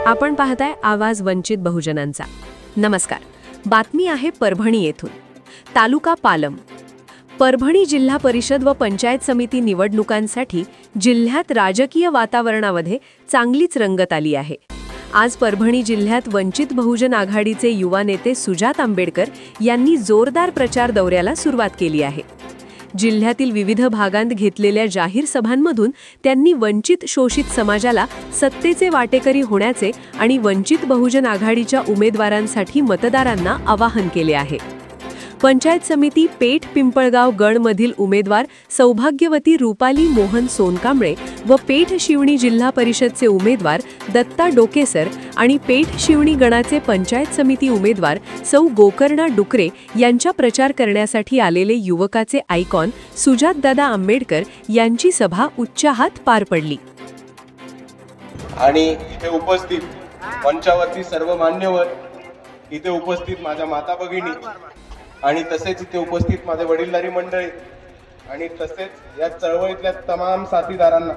आपण पाहताय आवाज वंचित बहुजनांचा। नमस्कार। बातमी आहे परभणी येथून। तालुका पालम। परभणी जिल्हा परिषद व पंचायत समिती निवडणुकांसाठी जिल्ह्यात राजकीय वातावरणामध्ये चांगलीच रंगत आली आहे। आज परभणी जिल्ह्यात वंचित बहुजन आघाडीचे युवा नेते सुजात आंबेडकर यांनी जोरदार प्रचार दौऱ्याला सुरुवात केली आहे। जिल्ह्यातील विविध भागांत घेतलेल्या जाहीर सभांमधून त्यांनी वंचित शोषित समाजाला सत्तेचे वाटेकरी होण्याचे आणि वंचित बहुजन आघाडीच्या उमेदवारांसाठी मतदारांना आवाहन केले आहे। पंचायत समिती पेठ पिंपळगाव गणमधील उमेदवार सौभाग्यवती रुपाली मोहन सोनकांबळे व पेठ शिवणी जिल्हा परिषदचे उमेदवार दत्ता डोकेसर आणि पेठ शिवणी गणाचे पंचायत समिती उमेदवार सौ गोकर्णा डुकरे यांच्या प्रचार करण्यासाठी आलेले युवकाचे आयकॉन सुजातदादा आंबेडकर यांची सभा उत्साहात पार पडली। आणि इथे उपस्थित मंचावरती सर्व मान्यवर, इथे उपस्थित माझ्या माता भगिनी आणि तसेच इथे उपस्थित माझे वडीलधारी मंडळी आणि तसेच या चळवळीतल्या तमाम साथीदारांना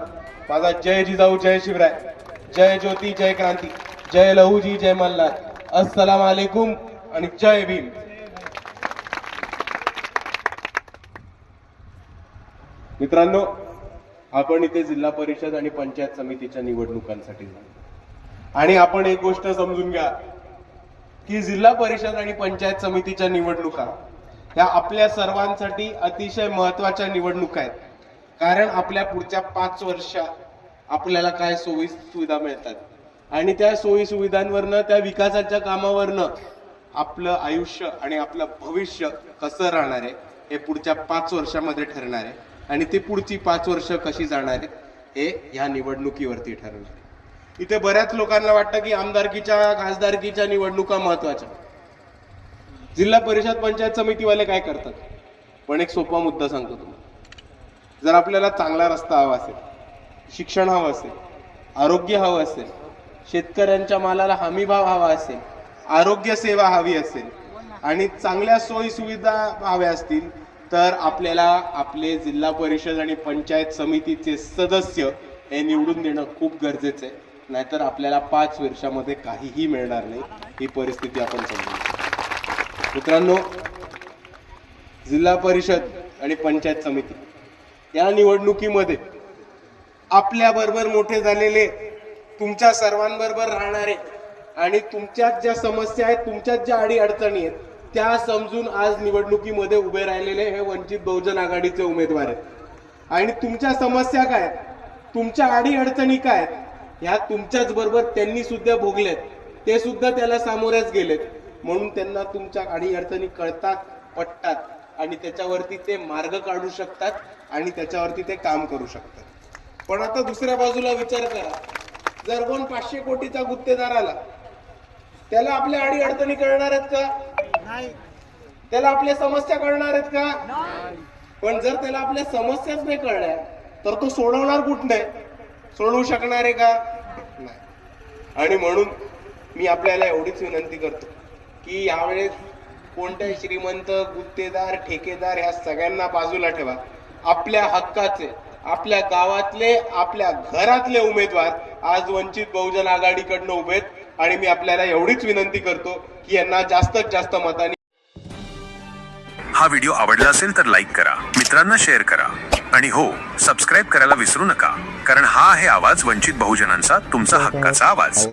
माझा जय जिजाऊ, जय शिवराय, जय ज्योती, जय क्रांती, जय लहूजी, जय मल्हार, अस्सलाम वालेकुम आणि जय भीम। मित्रांनो, आपण इथे जिल्हा परिषद आणि पंचायत समितीच्या निवडणुकांसाठी आणि आपण एक गोष्ट समजून घ्या की जिल्हा परिषद आणि पंचायत समितीच्या निवडणुका ह्या आपल्या सर्वांसाठी अतिशय महत्त्वाच्या निवडणुका आहेत। कारण आपल्या पुढच्या 5 वर्षात आपल्याला काय सोयी सुविधा मिळतात आणि त्या सोयी सुविधांवरनं, त्या विकासाच्या कामावरनं आपलं आयुष्य आणि आपलं भविष्य कसं राहणार आहे हे पुढच्या 5 वर्षामध्ये ठरणार आहे आणि ती पुढची 5 वर्ष कशी जाणार आहेत हे ह्या निवडणुकीवरती ठरणार आहे। इथे बऱ्याच लोकांना वाटतं की आमदारकीच्या, खासदारकीच्या निवडणुका महत्त्वाच्या। जिल्हा परिषद पंचायत समितीवाले काय करतात? पण एक सोपा मुद्दा सांगतो तुम्हाला। जर आपल्याला चांगला रस्ता हवा असेल, शिक्षण हवं असेल, आरोग्य हवं असेल, शेतकऱ्यांच्या मालाला हमी भाव हवा असेल, आरोग्य सेवा हवी असेल आणि चांगल्या सोयी सुविधा हव्या असतील तर आपल्याला आपले जिल्हा परिषद आणि पंचायत समितीचे सदस्य हे निवडून देणं खूप गरजेचं आहे। नाहीतर आपल्याला 5 वर्षामध्ये काहीही मिळणार नाही, ही परिस्थिती आपण समजू। मित्रांनो, जिल्हा परिषद आणि पंचायत समिती या निवडणुकीमध्ये आपल्या बरोबर मोठे झालेले, तुमच्या सर्वांबरोबर राहणारे आणि तुमच्यात ज्या समस्या आहेत, तुमच्यात ज्या अडीअडचणी आहेत त्या समजून आज निवडणुकीमध्ये उभे राहिलेले हे वंचित बहुजन आघाडीचे उमेदवार आहेत। आणि तुमच्या समस्या काय आहेत, तुमच्या अडीअडचणी काय आहेत, ह्या तुमच्याच बरोबर त्यांनी सुद्धा भोगलेत, ते सुद्धा त्याला सामोरेच गेलेत। म्हणून त्यांना तुमच्या अडीअडचणी कळतात, पटतात आणि त्याच्यावरती ते मार्ग काढू शकतात आणि त्याच्यावरती ते काम करू शकतात। पण आता दुसऱ्या बाजूला विचार करा, जर कोण 500 कोटीचा गुत्तेदार आला, त्याला आपल्या अडीअडचणी कळणार आहेत का? नाही। त्याला आपल्या समस्या कळणार आहेत का? नाही। पण जर त्याला आपल्या समस्याच नाही कळल्या तर तो सोडवणार कुठे? सोडवू शकणार आहे का? नाही। आणि म्हणून मी आपल्याला एवढीच विनंती करतो की यावेळेस कोणत्याही श्रीमंत, गुत्तेदार, ठेकेदार ह्या सगळ्यांना बाजूला ठेवा। आपल्या हक्काचे, आपल्या गावातले, आपल्या घरातले उमेदवार आज वंचित बहुजन आघाडीकडनं उभेत आणि मी आपल्याला एवढीच विनंती करतो की यांना जास्तीत जास्त मतांनी। हा व्हिडिओ आवडला असेल तर लाईक करा, मित्रांना शेअर करा आणि हो, सबस्क्राईब करायला विसरू नका, कारण हा आहे आवाज वंचित बहुजनांचा, तुमचा हक्काचा आवाज।